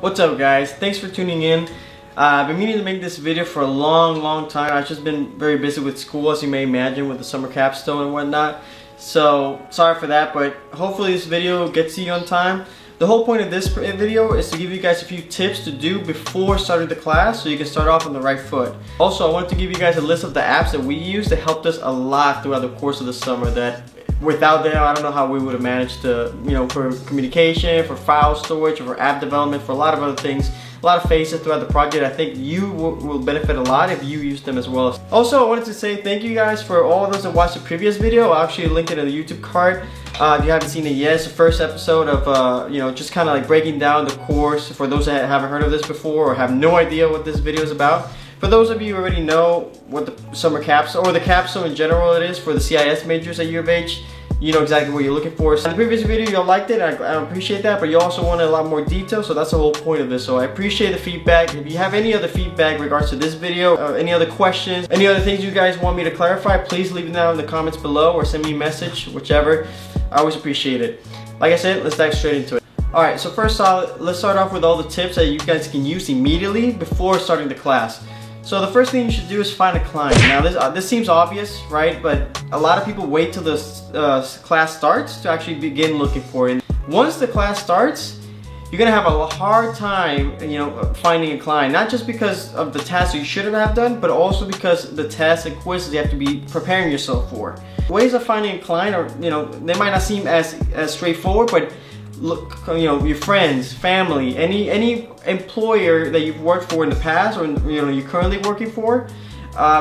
What's up, guys? Thanks for tuning in. I've been meaning to make this video for a long time. I've just been very busy with school, as you may imagine, with the summer capstone and whatnot. So sorry for that, but hopefully this video gets to you on time. The whole point of this video is to give you guys a few tips to do before starting the class so you can start off on the right foot. Also, I wanted to give you guys a list of the apps that we use that helped us a lot throughout the course of the summer that without them, I don't know how we would have managed to, for communication, for file storage, or for app development, for a lot of other things, a lot of phases throughout the project. I think you will benefit a lot if you use them as well. Also, I wanted to say thank you guys for all those that watched the previous video. I'll actually link it in the YouTube card. If you haven't seen it yet, it's the first episode of, just kind of like breaking down the course for those that haven't heard of this before or have no idea what this video is about. For those of you who already know what the summer capstone, or the capstone in general it is for the CIS majors at U of H, you know exactly what you're looking for. So in the previous video, you all liked it. I appreciate that, but you also wanted a lot more detail, so that's the whole point of this. So I appreciate the feedback. If you have any other feedback in regards to this video, any other questions, any other things you guys want me to clarify, please leave them down in the comments below or send me a message, whichever. I always appreciate it. Like I said, let's dive straight into it. Alright, so first off, let's start off with all the tips that you guys can use immediately before starting the class. So the first thing you should do is find a client. Now this seems obvious, right? But a lot of people wait till the class starts to actually begin looking for it. Once the class starts, you're gonna have a hard time, finding a client. Not just because of the tasks you should have done, but also because the tests and quizzes you have to be preparing yourself for. Ways of finding a client are, they might not seem as straightforward, but look, your friends, family, any employer that you've worked for in the past, or you're currently working for,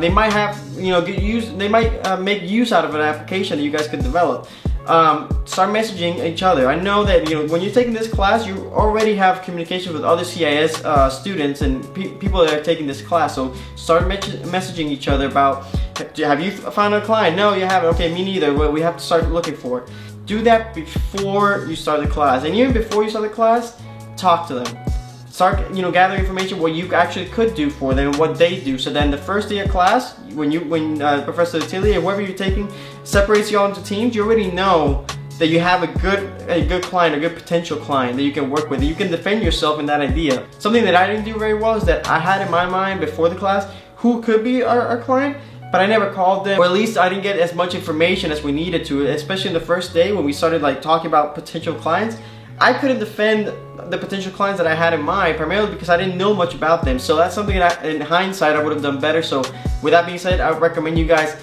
they might have, they might make use out of an application that you guys could develop. Start messaging each other. I know that when you're taking this class, you already have communication with other CIS students and people that are taking this class. So start messaging each other about, have you found a client? No, you haven't. Okay, me neither. Well, we have to start looking for it. Do that before you start the class, and even before you start the class, talk to them. Start, gather information what you actually could do for them and what they do. So then the first day of class, when Professor Tilly or whoever you're taking separates you all into teams, you already know that you have a good client, a good potential client that you can work with. You can defend yourself in that idea. Something that I didn't do very well is that I had in my mind before the class who could be our client, but I never called them, or at least I didn't get as much information as we needed to, especially in the first day when we started talking about potential clients. I couldn't defend the potential clients that I had in mind, primarily because I didn't know much about them. So that's something that in hindsight I would have done better. So with that being said, I would recommend you guys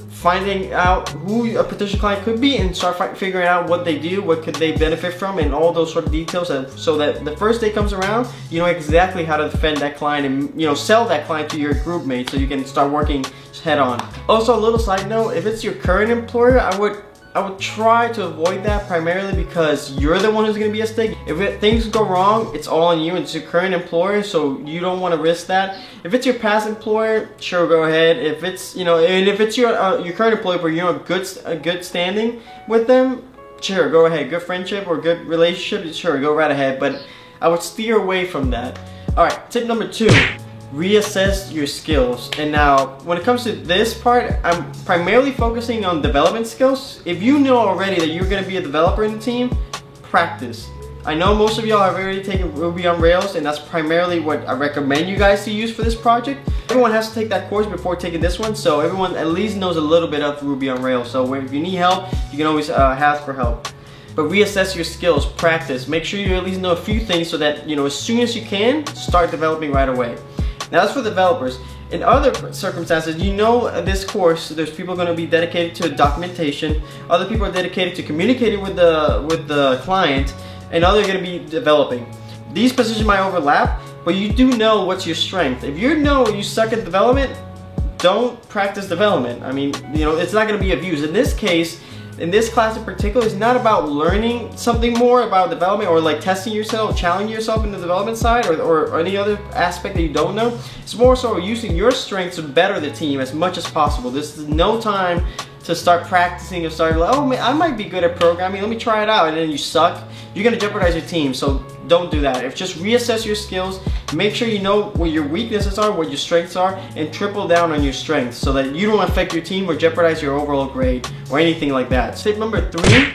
finding out who a potential client could be and start figuring out what they do, what could they benefit from, and all those sort of details, and so that the first day comes around, you know exactly how to defend that client and sell that client to your group mate so you can start working head on. Also, a little side note, if it's your current employer, I would try to avoid that, primarily because you're the one who's going to be at stake. If things go wrong, it's all on you. It's your current employer, so you don't want to risk that. If it's your past employer, sure, go ahead. If it's and if it's your current employer, but you're a good standing with them, sure, go ahead. Good friendship or good relationship, sure, go right ahead. But I would steer away from that. All right, tip number 2. Reassess your skills. And now when it comes to this part, I'm primarily focusing on development skills. If you know already that you're going to be a developer in the team, practice. I know most of y'all have already taken Ruby on Rails, and that's primarily what I recommend you guys to use for this project. Everyone has to take that course before taking this one, so everyone at least knows a little bit of Ruby on Rails. So if you need help, you can always ask for help. But reassess your skills, practice. Make sure you at least know a few things so that as soon as you can, start developing right away. Now that's for developers. In other circumstances, this course, there's people going to be dedicated to documentation, other people are dedicated to communicating with the client, and others are going to be developing. These positions might overlap, but you do know what's your strength. If you know you suck at development, don't practice development. I mean, it's not going to be of use. In this case, in this class in particular, it's not about learning something more about development or testing yourself, challenging yourself in the development side or any other aspect that you don't know. It's more so using your strengths to better the team as much as possible. This is no time to start practicing and start oh man, I might be good at programming, let me try it out, and then you suck. You're gonna jeopardize your team, so don't do that. Just reassess your skills, make sure you know what your weaknesses are, what your strengths are, and triple down on your strengths so that you don't affect your team or jeopardize your overall grade or anything like that. Tip number 3,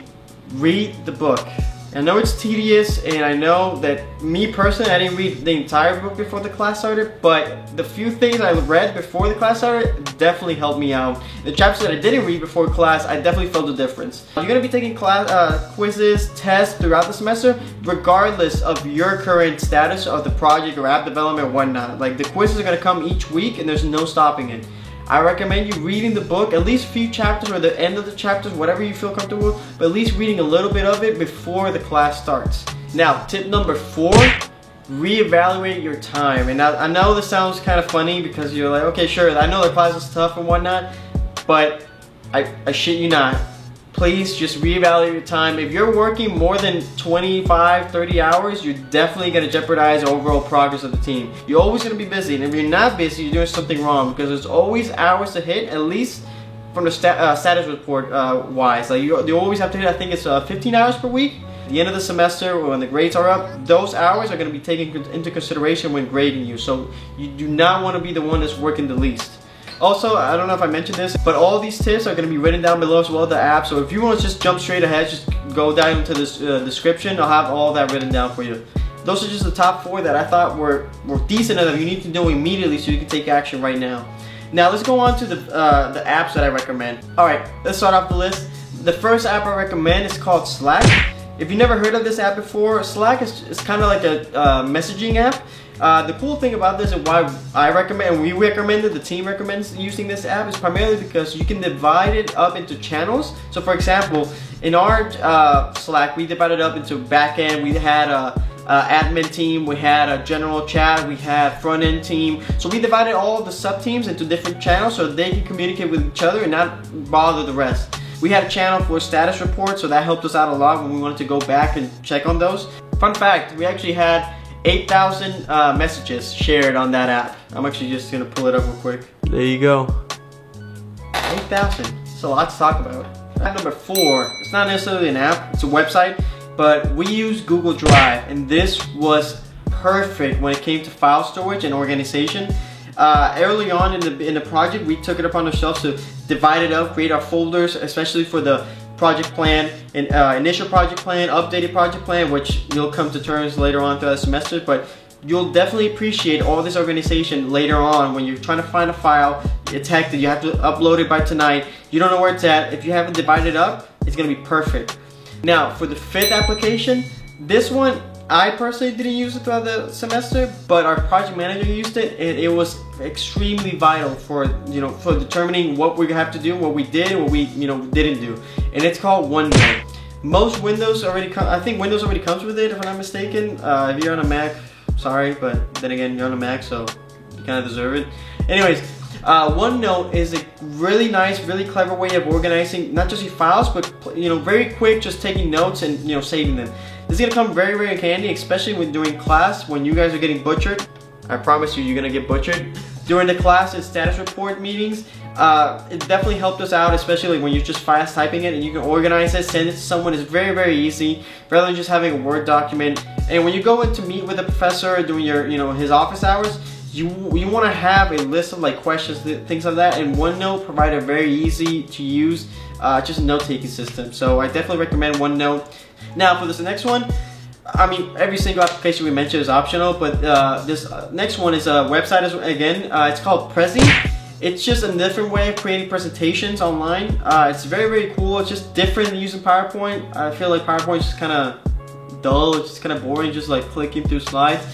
read the book. I know it's tedious, and I know that me personally, I didn't read the entire book before the class started, but the few things I read before the class started definitely helped me out. The chapters that I didn't read before class, I definitely felt the difference. You're going to be taking class, quizzes, tests throughout the semester, regardless of your current status of the project or app development or whatnot. Like, the quizzes are going to come each week, and there's no stopping it. I recommend you reading the book, at least a few chapters or the end of the chapters, whatever you feel comfortable with, but at least reading a little bit of it before the class starts. Now, tip number 4, reevaluate your time. And I know this sounds kind of funny because you're like, okay, sure, I know the class is tough and whatnot, but I shit you not. Please just reevaluate your time. If you're working more than 25, 30 hours, you're definitely going to jeopardize the overall progress of the team. You're always going to be busy, and if you're not busy, you're doing something wrong, because there's always hours to hit, at least from the status report wise. Like, you always have to hit, I think it's 15 hours per week. At the end of the semester, when the grades are up, those hours are going to be taken into consideration when grading you. So you do not want to be the one that's working the least. Also, I don't know if I mentioned this, but all these tips are going to be written down below as well as the app. So if you want to just jump straight ahead, just go down to this description. I'll have all that written down for you. Those are just the top 4 that I thought were decent enough you need to do immediately so you can take action right now. Now let's go on to the apps that I recommend. Alright, let's start off the list. The first app I recommend is called Slack. If you've never heard of this app before, Slack is kind of like a messaging app. The cool thing about this and why I recommend, we recommend it, the team recommends using this app, is primarily because you can divide it up into channels. So for example, in our Slack, we divided up into backend. We had a admin team, we had a general chat, we had front end team. So we divided all of the sub teams into different channels so they can communicate with each other and not bother the rest. We had a channel for status reports, so that helped us out a lot when we wanted to go back and check on those. Fun fact, we actually had 8,000 messages shared on that app. I'm actually just gonna pull it up real quick. There you go. 8,000. It's a lot to talk about. App number 4. It's not necessarily an app, it's a website, but we use Google Drive, and this was perfect when it came to file storage and organization. Early on in the project, we took it upon ourselves to divide it up, create our folders, especially for the project plan, initial project plan, updated project plan, which you'll come to terms later on throughout the semester, but you'll definitely appreciate all this organization later on when you're trying to find a file, it's hectic, you have to upload it by tonight, you don't know where it's at. If you haven't divided it up, it's going to be perfect. Now, for the 5th application, this one, I personally didn't use it throughout the semester, but our project manager used it, and it was extremely vital for for determining what we have to do, what we did, and what we didn't do. And it's called OneNote. Most Windows already I think Windows already comes with it, if I'm not mistaken. If you're on a Mac, sorry, but then again, you're on a Mac, so you kind of deserve it. Anyways, OneNote is a really nice, really clever way of organizing not just your files, but very quick, just taking notes and saving them. This is gonna come very, very handy, especially when during class when you guys are getting butchered. I promise you, you're gonna get butchered during the class and status report meetings. It definitely helped us out, especially when you're just fast typing it and you can organize it, send it to someone. It's very, very easy, rather than just having a Word document. And when you go in to meet with a professor during your, his office hours, you want to have a list of like questions, things like that, and OneNote provided a very easy to use just a note-taking system. So I definitely recommend OneNote. Now for this next one, I mean, every single application we mentioned is optional, but this next one is a website again. It's called Prezi. It's just a different way of creating presentations online. It's very, very cool. It's just different than using PowerPoint. I feel like PowerPoint is just kind of dull. It's just kind of boring, just like clicking through slides.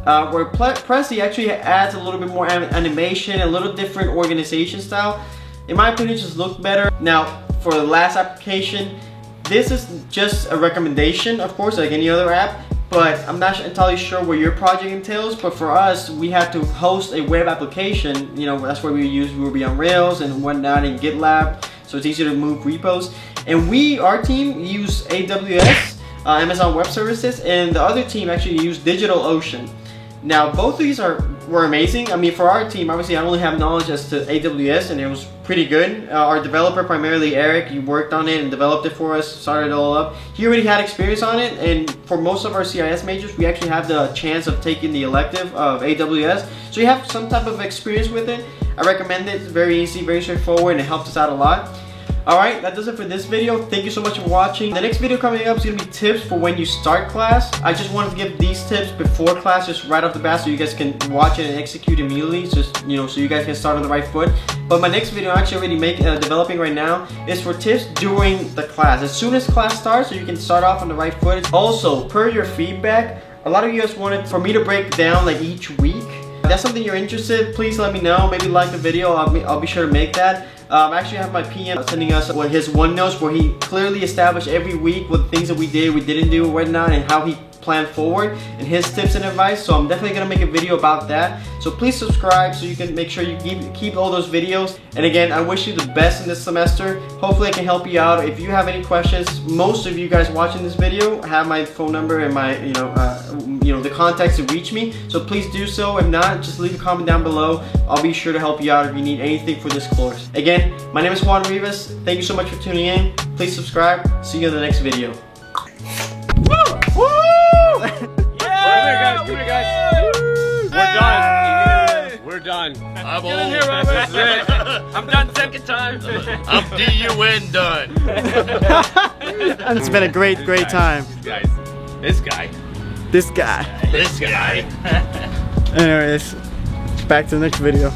Where Prezi actually adds a little bit more animation, a little different organization style. In my opinion, it just looked better. Now, for the last application, this is just a recommendation, of course, like any other app, but I'm not entirely sure what your project entails. But for us, we have to host a web application. That's where we use Ruby on Rails and whatnot in GitLab, so it's easier to move repos. And our team use AWS, Amazon Web Services, and the other team actually used DigitalOcean. Now, both of these were amazing. I mean, for our team, obviously, I only have knowledge as to AWS, and it was pretty good. Our developer, primarily Eric, he worked on it and developed it for us, started it all up. He already had experience on it, and for most of our CIS majors, we actually have the chance of taking the elective of AWS. So you have some type of experience with it. I recommend it. It's very easy, very straightforward, and it helped us out a lot. Alright, that does it for this video. Thank you so much for watching. The next video coming up is going to be tips for when you start class. I just wanted to give these tips before class, just right off the bat, so you guys can watch it and execute immediately, just, you know, so you guys can start on the right foot. But my next video, I'm actually already developing right now, is for tips during the class. As soon as class starts, so you can start off on the right foot. Also, per your feedback, a lot of you guys wanted for me to break down like each week. If that's something you're interested in, please let me know. Maybe like the video. I'll be sure to make that. I actually have my PM sending us his OneNotes where he clearly established every week what things that we did, we didn't do, and whatnot, and how he planned forward, and his tips and advice. So I'm definitely gonna make a video about that. So please subscribe so you can make sure you keep all those videos. And again, I wish you the best in this semester. Hopefully I can help you out. If you have any questions, most of you guys watching this video have my phone number and my the contacts to reach me. So please do so. If not, just leave a comment down below. I'll be sure to help you out if you need anything for this course. Again, my name is Juan Rivas. Thank you so much for tuning in. Please subscribe. See you in the next video. Woo! Woo! Yeah! Come here, guys. We're done. We're done. I'm Get in here, Robert. That's it. I'm done second time. I'm DUN done. It's been a great time. This guy. This guy. This guy. Anyways, back to the next video.